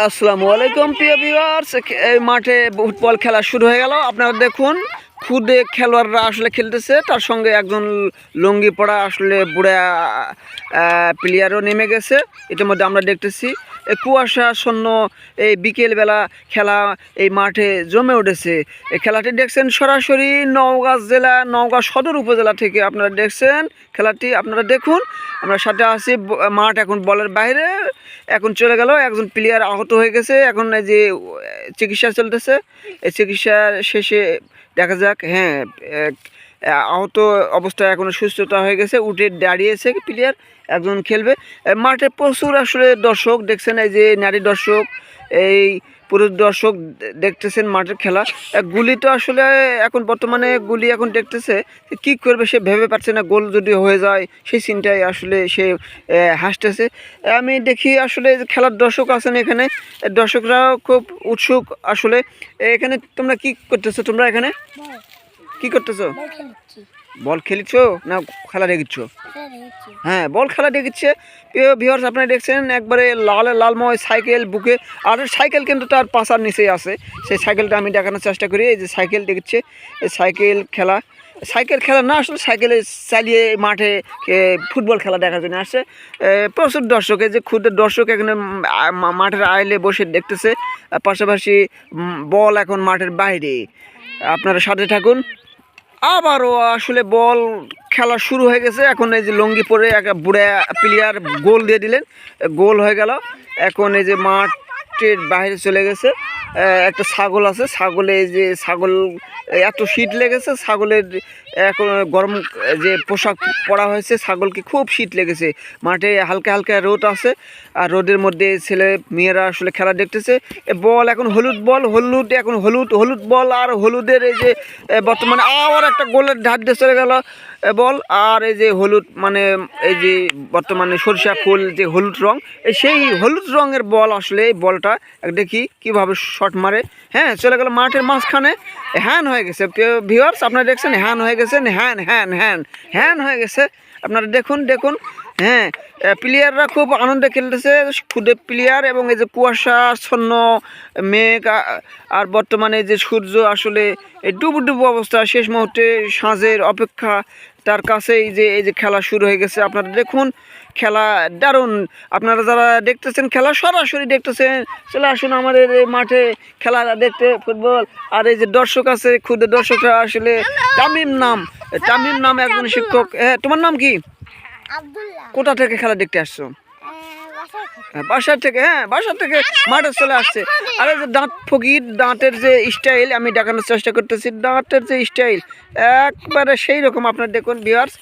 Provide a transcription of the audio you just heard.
আসসালামু আলাইকুম প্রিয় ভিউয়ার্স। এই মাঠে ফুটবল খেলা শুরু হয়ে গেল। আপনারা দেখুন খুদে খেলোয়াড়রা আসলে খেলতেছে, তার সঙ্গে একজন লুঙ্গি পরা আসলে বুড়া প্লেয়ারও নেমে গেছে। এটার মধ্যে আমরা দেখতেছি এই কুয়াশাচ্ছন্ন এই বিকেলবেলা খেলা এই মাঠে জমে উঠেছে। এই খেলাটি দেখছেন সরাসরি নওগাঁ জেলা, নওগাঁ সদর উপজেলা থেকে আপনারা দেখছেন খেলাটি। আপনারা দেখুন, আমরা সাথে আছি। মাঠ এখন বলের বাইরে, এখন চলে গেল। একজন প্লেয়ার আহত হয়ে গেছে, এখন এই যে চিকিৎসা চলতেছে। এই চিকিৎসা শেষে দেখা যাক। হ্যাঁ, আহত অবস্থায় এখন সুস্থতা হয়ে গেছে, উঠে দাঁড়িয়েছে প্লেয়ার, একজন খেলবে। মাঠে প্রচুর আসলে দর্শক দেখছেন, এই যে নারী দর্শক, এই পুরুষ দর্শক দেখতেছেন মাঠের খেলা। গুলি তো আসলে এখন বর্তমানে গুলি এখন দেখতেছে, কি করবে সে ভেবে পারছে না। গোল যদি হয়ে যায় সেই চিন্তায় আসলে সে হাসতেছে। আমি দেখি আসলে খেলার দর্শক আছেন এখানে, দর্শকরাও খুব উৎসুক আসলে। এখানে তোমরা কি করতেছো? তোমরা এখানে কি করতেছো? বল খেলছো না খেলা দেখছ? হ্যাঁ, বল খেলা দেখছে। প্রিয় ভিউয়ার্স, আপনারা দেখছেন একবারে লালময় সাইকেল বুকে, আর সাইকেল কিন্তু তার পাশার নিচেই আছে। সেই সাইকেলটা আমি দেখানোর চেষ্টা করি। এই যে সাইকেল দেখছে, এই সাইকেল খেলা না, আসলে সাইকেলে চালিয়ে মাঠে ফুটবল খেলা দেখার জন্য আসছে প্রচুর দর্শক। এই যে ক্ষুদ্র দর্শক এখানে মাঠের আইলে বসে দেখতেছে। পাশাপাশি বল এখন মাঠের বাইরে। আপনারা সাথে থাকুন। আবারও আসলে বল খেলা শুরু হয়ে গেছে। এখন এই যে লুঙ্গি পরে এক বুড়া প্লেয়ার গোল দিয়ে দিলেন, গোল হয়ে গেল। এখন এই যে মাঠের বাইরে চলে গেছে। একটা ছাগল আছে, ছাগলে এই যে ছাগল এত শীত লেগেছে, ছাগলের এখন গরম যে পোশাক পরা হয়েছে, ছাগলকে খুব শীত লেগেছে। মাঠে হালকা হালকা রোদ আছে, আর রোদের মধ্যে ছেলে মেয়েরা আসলে খেলা দেখতেছে। বল এখন হলুদ বল, এখন হলুদ বল, আর হলুদের এই যে বর্তমানে আবার একটা গোলের ধার দিয়ে চলে গেল বল। আর এই যে হলুদ মানে এই যে বর্তমানে সরিষা ফুল যে হলুদ রং, সেই হলুদ রঙের বল আসলে এই বলটা দেখি কিভাবে শট মারে। হ্যাঁ, চলে গেল মাঠের মাঝখানে। হ্যান হয়ে গেছে ভিউয়ার্স, আপনারা দেখছেন হ্যান হয়ে গেছে, হ্যান হয়ে গেছে। আপনারা দেখুন। হ্যাঁ, প্লেয়াররা খুব আনন্দে খেলতেছে, খুদে প্লেয়ার। এবং এই যে কুয়াশাচ্ছন্ন মেঘ, আর বর্তমানে যে সূর্য আসলে এই ডুবু অবস্থা, শেষ মুহূর্তে সাঁঝের অপেক্ষা তার কাছে এই যে খেলা শুরু হয়ে গেছে। আপনারা দেখুন খেলা দারুণ। আপনারা যারা দেখতেছেন খেলা সরাসরি দেখতেছেন, চলে আসুন আমাদের এই মাঠে খেলা দেখতে ফুটবল। আর এই যে দর্শক আছে, ক্ষুদ্র দর্শকরা আসলে তামিম নাম একজন শিক্ষক। হ্যাঁ, তোমার নাম কি? কোথা থেকে খেলা দেখতে আসছো? বাসার থেকে। হ্যাঁ, বাসার থেকে মাঠে চলে আসছে। আর এই যে দাঁত ফকির, দাঁতের যে স্টাইল আমি দেখানোর চেষ্টা করতেছি, দাঁতের যে স্টাইল একবারে সেই রকম। আপনার দেখুন ভিউয়ার্স।